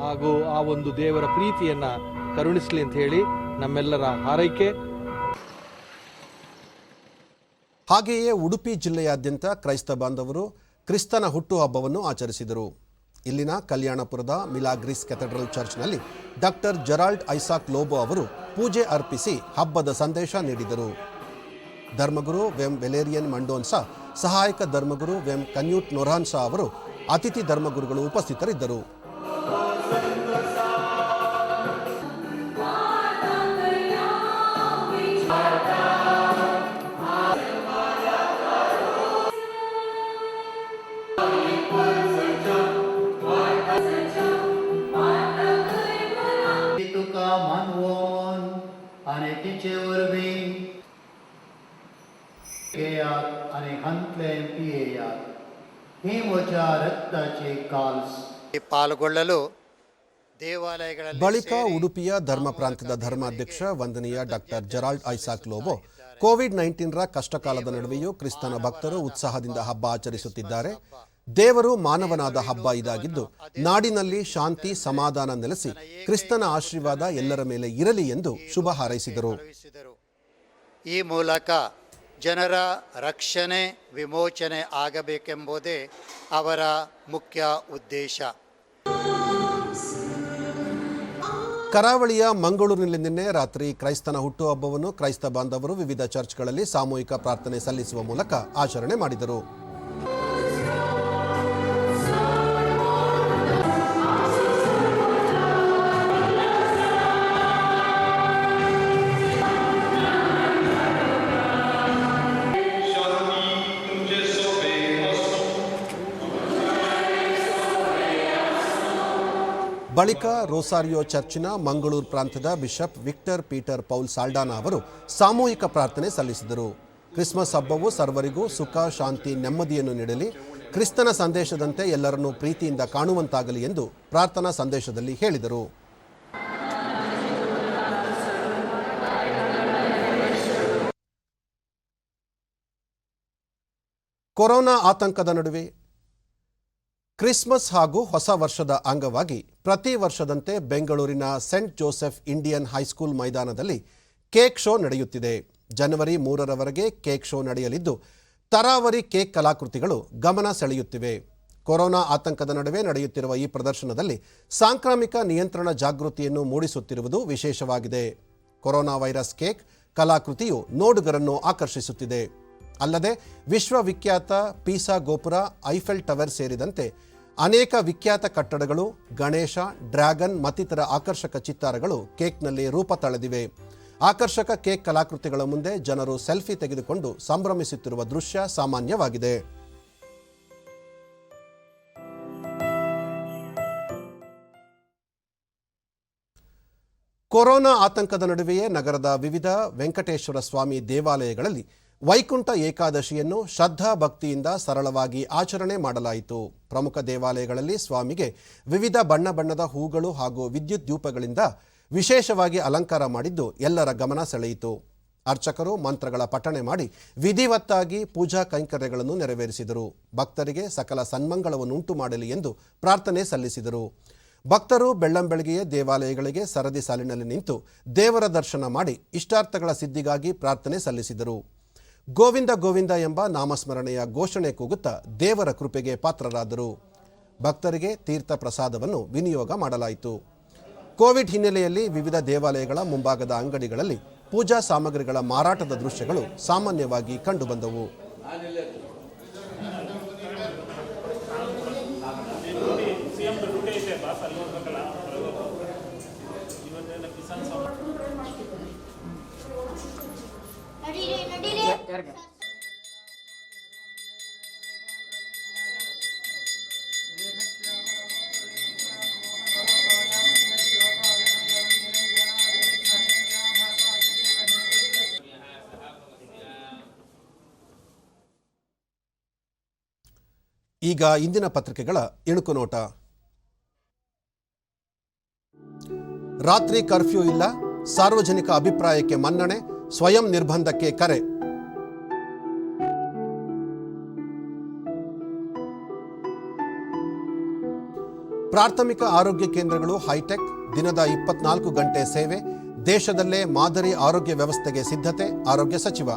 ಹಾಗೂ ಆ ಒಂದು ದೇವರ ಪ್ರೀತಿಯನ್ನ ಕರುಣಿಸಲಿ ಅಂತ ಹೇಳಿ ನಮ್ಮೆಲ್ಲರ ಹಾರೈಕೆ. ಹಾಗೆಯೇ ಉಡುಪಿ ಜಿಲ್ಲೆಯಾದ್ಯಂತ ಕ್ರೈಸ್ತ ಬಾಂಧವರು ಕ್ರಿಸ್ತನ ಹುಟ್ಟುಹಬ್ಬವನ್ನು ಆಚರಿಸಿದರು. ಇಲ್ಲಿನ ಕಲ್ಯಾಣಪುರದ ಮಿಲಾಗ್ರಿಸ್ ಕೆಥೆಡ್ರಲ್ ಚರ್ಚ್ನಲ್ಲಿ ಡಾಕ್ಟರ್ ಜೆರಾಲ್ಡ್ ಐಸಾಕ್ ಲೋಬೋ ಅವರು ಪೂಜೆ ಅರ್ಪಿಸಿ ಹಬ್ಬದ ಸಂದೇಶ ನೀಡಿದರು. ಧರ್ಮಗುರು ವೆಂ ವೆಲೇರಿಯನ್ ಮಂಡೋನ್ಸಾ, ಸಹಾಯಕ ಧರ್ಮಗುರು ವೆಂ ಕನ್ಯೂಟ್ ನೊರಾನ್ಸಾ ಅವರು ಅತಿಥಿ ಧರ್ಮಗುರುಗಳು ಉಪಸ್ಥಿತರಿದ್ದರು. ಪಾಲ್ಗೊಳ್ಳಲು ದೇವಾಲಯಗಳಲ್ಲಿ ಬಳಿಕ ಉಡುಪಿಯ ಧರ್ಮ ಪ್ರಾಂತ್ಯದ ಧರ್ಮಾಧ್ಯಕ್ಷ ವಂದನೀಯ ಡಾಕ್ಟರ್ ಜೆರಾಲ್ಡ್ ಐಸಾಕ್ ಲೋಬೋ ಕೋವಿಡ್-19 ಕಷ್ಟಕಾಲದ ನಡುವೆಯೂ ಕ್ರಿಸ್ತನ ಭಕ್ತರು ಉತ್ಸಾಹದಿಂದ ಹಬ್ಬ ಆಚರಿಸುತ್ತಿದ್ದಾರೆ. ದೇವರು ಮಾನವನಾದ ಹಬ್ಬ ಇದಾಗಿದ್ದು ನಾಡಿನಲ್ಲಿ ಶಾಂತಿ ಸಮಾಧಾನ ನೆಲೆಸಿ ಕ್ರಿಸ್ತನ ಆಶೀರ್ವಾದ ಎಲ್ಲರ ಮೇಲೆ ಇರಲಿ ಎಂದು ಶುಭ ಹಾರೈಸಿದರು. ಈ ಮೂಲಕ ಜನರ ರಕ್ಷಣೆ ವಿಮೋಚನೆ ಆಗಬೇಕೆಂಬುದೇ ಅವರ ಮುಖ್ಯ ಉದ್ದೇಶ. ಕರಾವಳಿಯ ಮಂಗಳೂರಿನಲ್ಲಿ ನಿನ್ನೆ ರಾತ್ರಿ ಕ್ರೈಸ್ತನ ಹುಟ್ಟುಹಬ್ಬವನ್ನು ಕ್ರೈಸ್ತ ಬಾಂಧವರು ವಿವಿಧ ಚರ್ಚ್ಗಳಲ್ಲಿ ಸಾಮೂಹಿಕ ಪ್ರಾರ್ಥನೆ ಸಲ್ಲಿಸುವ ಮೂಲಕ ಆಚರಣೆ ಮಾಡಿದರು. ಬಳಿಕ ರೋಸಾರಿಯೋ ಚರ್ಚಿನ ಮಂಗಳೂರು ಪ್ರಾಂತ್ಯದ ಬಿಷಪ್ ವಿಕ್ಟರ್ ಪೀಟರ್ ಪೌಲ್ ಸಾಲ್ಡಾನಾ ಅವರು ಸಾಮೂಹಿಕ ಪ್ರಾರ್ಥನೆ ಸಲ್ಲಿಸಿದರು. ಕ್ರಿಸ್ಮಸ್ ಹಬ್ಬವು ಸರ್ವರಿಗೂ ಸುಖ, ಶಾಂತಿ, ನೆಮ್ಮದಿಯನ್ನು ನೀಡಲಿ, ಕ್ರಿಸ್ತನ ಸಂದೇಶದಂತೆ ಎಲ್ಲರನ್ನೂ ಪ್ರೀತಿಯಿಂದ ಕಾಣುವಂತಾಗಲಿ ಎಂದು ಪ್ರಾರ್ಥನಾ ಸಂದೇಶದಲ್ಲಿ ಹೇಳಿದರು. ಕೊರೋನಾ ಆತಂಕದ ನಡುವೆ ಕ್ರಿಸ್ಮಸ್ ಹಾಗೂ ಹೊಸ ವರ್ಷದ ಅಂಗವಾಗಿ ಪ್ರತಿ ವರ್ಷದಂತೆ ಬೆಂಗಳೂರಿನ ಸೆಂಟ್ ಜೋಸೆಫ್ ಇಂಡಿಯನ್ ಹೈಸ್ಕೂಲ್ ಮೈದಾನದಲ್ಲಿ ಕೇಕ್ ಶೋ ನಡೆಯುತ್ತಿದೆ. ಜನವರಿ 3ರವರೆಗೆ ಕೇಕ್ ಶೋ ನಡೆಯಲಿದ್ದು ತರಾವರಿ ಕೇಕ್ ಕಲಾಕೃತಿಗಳು ಗಮನ ಸೆಳೆಯುತ್ತಿವೆ. ಕೊರೋನಾ ಆತಂಕದ ನಡುವೆ ನಡೆಯುತ್ತಿರುವ ಈ ಪ್ರದರ್ಶನದಲ್ಲಿ ಸಾಂಕ್ರಾಮಿಕ ನಿಯಂತ್ರಣ ಜಾಗೃತಿಯನ್ನು ಮೂಡಿಸುತ್ತಿರುವುದು ವಿಶೇಷವಾಗಿದೆ. ಕೊರೋನಾ ವೈರಸ್ ಕೇಕ್ ಕಲಾಕೃತಿಯು ನೋಡುಗರನ್ನು ಆಕರ್ಷಿಸುತ್ತಿದೆ. ಅಲ್ಲದೆ ವಿಶ್ವವಿಖ್ಯಾತ ಪೀಸಾ ಗೋಪುರ, ಐಫೆಲ್ ಟವರ್ ಸೇರಿದಂತೆ ಅನೇಕ ವಿಖ್ಯಾತ ಕಟ್ಟಡಗಳು, ಗಣೇಶ, ಡ್ರ್ಯಾಗನ್ ಮತ್ತಿತರ ಆಕರ್ಷಕ ಚಿತ್ತಾರಗಳು ಕೇಕ್ನಲ್ಲಿ ರೂಪ ತಳೆದಿವೆ. ಆಕರ್ಷಕ ಕೇಕ್ ಕಲಾಕೃತಿಗಳ ಮುಂದೆ ಜನರು ಸೆಲ್ಫಿ ತೆಗೆದುಕೊಂಡು ಸಂಭ್ರಮಿಸುತ್ತಿರುವ ದೃಶ್ಯ ಸಾಮಾನ್ಯವಾಗಿದೆ. ಕೊರೋನಾ ಆತಂಕದ ನಡುವೆಯೇ ನಗರದ ವಿವಿಧ ವೆಂಕಟೇಶ್ವರ ಸ್ವಾಮಿ ದೇವಾಲಯಗಳಲ್ಲಿ ವೈಕುಂಠ ಏಕಾದಶಿಯನ್ನು ಶ್ರದ್ಧಾ ಭಕ್ತಿಯಿಂದ ಸರಳವಾಗಿ ಆಚರಣೆ ಮಾಡಲಾಯಿತು. ಪ್ರಮುಖ ದೇವಾಲಯಗಳಲ್ಲಿ ಸ್ವಾಮಿಗೆ ವಿವಿಧ ಬಣ್ಣ ಬಣ್ಣದ ಹೂಗಳು ಹಾಗೂ ವಿದ್ಯುತ್ ದೀಪಗಳಿಂದ ವಿಶೇಷವಾಗಿ ಅಲಂಕಾರ ಮಾಡಿದ್ದು ಎಲ್ಲರ ಗಮನ ಸೆಳೆಯಿತು. ಅರ್ಚಕರು ಮಂತ್ರಗಳ ಪಠಣೆ ಮಾಡಿ ವಿಧಿವತ್ತಾಗಿ ಪೂಜಾ ಕೈಂಕರ್ಯಗಳನ್ನು ನೆರವೇರಿಸಿದರು. ಭಕ್ತರಿಗೆ ಸಕಲ ಸನ್ಮಂಗಳವನ್ನುಂಟು ಮಾಡಲಿ ಎಂದು ಪ್ರಾರ್ಥನೆ ಸಲ್ಲಿಸಿದರು. ಭಕ್ತರು ಬೆಳ್ಳಂಬೆಳಗ್ಗೆಯೇ ದೇವಾಲಯಗಳಿಗೆ ಸರದಿ ಸಾಲಿನಲ್ಲಿ ನಿಂತು ದೇವರ ದರ್ಶನ ಮಾಡಿ ಇಷ್ಟಾರ್ಥಗಳ ಸಿದ್ಧಿಗಾಗಿ ಪ್ರಾರ್ಥನೆ ಸಲ್ಲಿಸಿದರು. ಗೋವಿಂದ ಗೋವಿಂದ ಎಂಬ ನಾಮಸ್ಮರಣೆಯ ಘೋಷಣೆ ಕೂಗುತ್ತಾ ದೇವರ ಕೃಪೆಗೆ ಪಾತ್ರರಾದರು. ಭಕ್ತರಿಗೆ ತೀರ್ಥ ಪ್ರಸಾದವನ್ನು ವಿನಿಯೋಗ ಮಾಡಲಾಯಿತು. ಕೋವಿಡ್ ಹಿನ್ನೆಲೆಯಲ್ಲಿ ವಿವಿಧ ದೇವಾಲಯಗಳ ಮುಂಭಾಗದ ಅಂಗಡಿಗಳಲ್ಲಿ ಪೂಜಾ ಸಾಮಗ್ರಿಗಳ ಮಾರಾಟದ ದೃಶ್ಯಗಳು ಸಾಮಾನ್ಯವಾಗಿ ಕಂಡುಬಂದವು. ಈಗ ಇಂದಿನ ಪತ್ರಿಕೆಗಳ ಇಣುಕು ನೋಟ. ರಾತ್ರಿ ಕರ್ಫ್ಯೂ ಇಲ್ಲ, ಸಾರ್ವಜನಿಕ ಅಭಿಪ್ರಾಯಕ್ಕೆ ಮನ್ನಣೆ, ಸ್ವಯಂ ನಿರ್ಬಂಧಕ್ಕೆ ಕರೆ. ಪ್ರಾಥಮಿಕ ಆರೋಗ್ಯ ಕೇಂದ್ರಗಳು ಹೈಟೆಕ್, ದಿನದ 24 ಗಂಟೆ ಸೇವೆ, ದೇಶದಲ್ಲೇ ಮಾದರಿ ಆರೋಗ್ಯ ವ್ಯವಸ್ಥೆಗೆ ಸಿದ್ಧತೆ, ಆರೋಗ್ಯ ಸಚಿವ.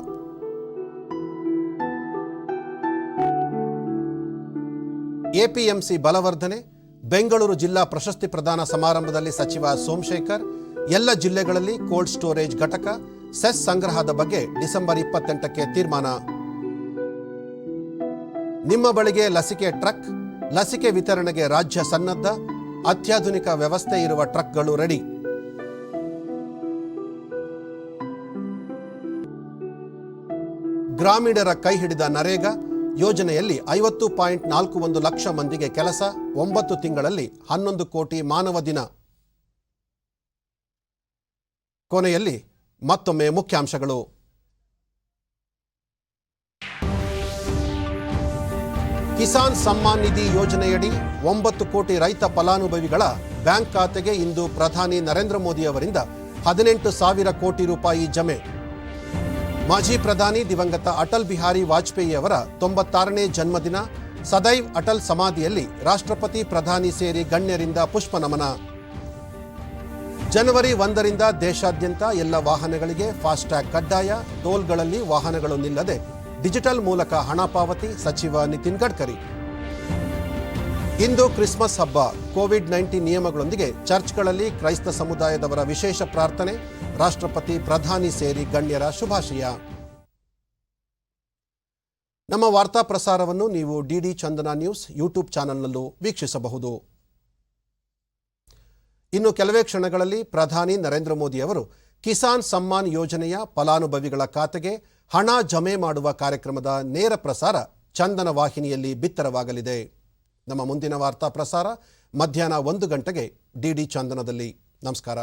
ಎಪಿಎಂಸಿ ಬಲವರ್ಧನೆ, ಬೆಂಗಳೂರು ಜಿಲ್ಲಾ ಪ್ರಶಸ್ತಿ ಪ್ರದಾನ ಸಮಾರಂಭದಲ್ಲಿ ಸಚಿವ ಸೋಮಶೇಖರ್. ಎಲ್ಲ ಜಿಲ್ಲೆಗಳಲ್ಲಿ ಕೋಲ್ಡ್ ಸ್ಟೋರೇಜ್ ಘಟಕ, ಸೆಸ್ ಸಂಗ್ರಹದ ಬಗ್ಗೆ ಡಿಸೆಂಬರ್ 28ಕ್ಕೆ ತೀರ್ಮಾನ. ನಿಮ್ಮ ಬಳಿಗೆ ಲಸಿಕೆ ಟ್ರಕ್, ಲಸಿಕೆ ವಿತರಣೆಗೆ ರಾಜ್ಯ ಸನ್ನದ್ಧ, ಅತ್ಯಾಧುನಿಕ ವ್ಯವಸ್ಥೆ ಇರುವ ಟ್ರಕ್ಗಳು ರೆಡಿ. ಗ್ರಾಮೀಣರ ಕೈ ಹಿಡಿದ ನರೇಗಾ ಯೋಜನೆಯಲ್ಲಿ 50.41 ಲಕ್ಷ ಮಂದಿಗೆ ಕೆಲಸ, 9 ತಿಂಗಳಲ್ಲಿ 11 ಕೋಟಿ ಮಾನವ ದಿನ. ಕೊನೆಯಲ್ಲಿ ಮತ್ತೊಮ್ಮೆ ಮುಖ್ಯಾಂಶಗಳು. ಕಿಸಾನ್ ಸಮ್ಮಾನ್ ನಿಧಿ ಯೋಜನೆಯಡಿ 9 ಕೋಟಿ ರೈತ ಫಲಾನುಭವಿಗಳ ಬ್ಯಾಂಕ್ ಖಾತೆಗೆ ಇಂದು ಪ್ರಧಾನಿ ನರೇಂದ್ರ ಮೋದಿ ಅವರಿಂದ 18,000 ಕೋಟಿ ರೂಪಾಯಿ ಜಮೆ. ಮಾಜಿ ಪ್ರಧಾನಿ ದಿವಂಗತ ಅಟಲ್ ಬಿಹಾರಿ ವಾಜಪೇಯಿ ಅವರ 96ನೇ ಜನ್ಮದಿನ, ಸದೈವ್ ಅಟಲ್ ಸಮಾಧಿಯಲ್ಲಿ ರಾಷ್ಟ್ರಪತಿ, ಪ್ರಧಾನಿ ಸೇರಿ ಗಣ್ಯರಿಂದ ಪುಷ್ಪ ನಮನ. ಜನವರಿ 1ರಿಂದ ದೇಶಾದ್ಯಂತ ಎಲ್ಲ ವಾಹನಗಳಿಗೆ ಫಾಸ್ಟ್ಯಾಗ್ ಕಡ್ಡಾಯ, ಟೋಲ್ಗಳಲ್ಲಿ ವಾಹನಗಳು ನಿಲ್ಲದೆ ಡಿಜಿಟಲ್ ಮೂಲಕ ಹಣ ಪಾವತಿ, ಸಚಿವ ನಿತಿನ್ ಗಡ್ಕರಿ. ಇಂದು ಕ್ರಿಸ್ಮಸ್ ಹಬ್ಬ, ಕೋವಿಡ್-19 ನಿಯಮಗಳೊಂದಿಗೆ ಚರ್ಚ್ಗಳಲ್ಲಿ ಕ್ರೈಸ್ತ ಸಮುದಾಯದವರ ವಿಶೇಷ ಪ್ರಾರ್ಥನೆ, ರಾಷ್ಟ್ರಪತಿ, ಪ್ರಧಾನಿ ಸೇರಿ ಗಣ್ಯರ ಶುಭಾಶಯ. ನಮ್ಮ ವಾರ್ತಾ ಪ್ರಸಾರವನ್ನು ನೀವು ಡಿಡಿ ಚಂದನ ನ್ಯೂಸ್ ಯೂಟ್ಯೂಬ್ ಚಾನೆಲ್ನಲ್ಲೂ ವೀಕ್ಷಿಸಬಹುದು. ಇನ್ನು ಕೆಲವೇ ಕ್ಷಣಗಳಲ್ಲಿ ಪ್ರಧಾನಿ ನರೇಂದ್ರ ಮೋದಿ ಅವರು ಕಿಸಾನ್ ಸಮ್ಮಾನ್ ಯೋಜನೆಯ ಫಲಾನುಭವಿಗಳ ಖಾತೆಗೆ ಹಣ ಜಮೆ ಮಾಡುವ ಕಾರ್ಯಕ್ರಮದ ನೇರ ಪ್ರಸಾರ ಚಂದನ ವಾಹಿನಿಯಲ್ಲಿ ಬಿತ್ತರವಾಗಲಿದೆ. ನಮ್ಮ ಮುಂದಿನ ವಾರ್ತಾ ಪ್ರಸಾರ ಮಧ್ಯಾಹ್ನ 1 ಗಂಟೆಗೆ ಡಿಡಿ ಚಂದನದಲ್ಲಿ. ನಮಸ್ಕಾರ.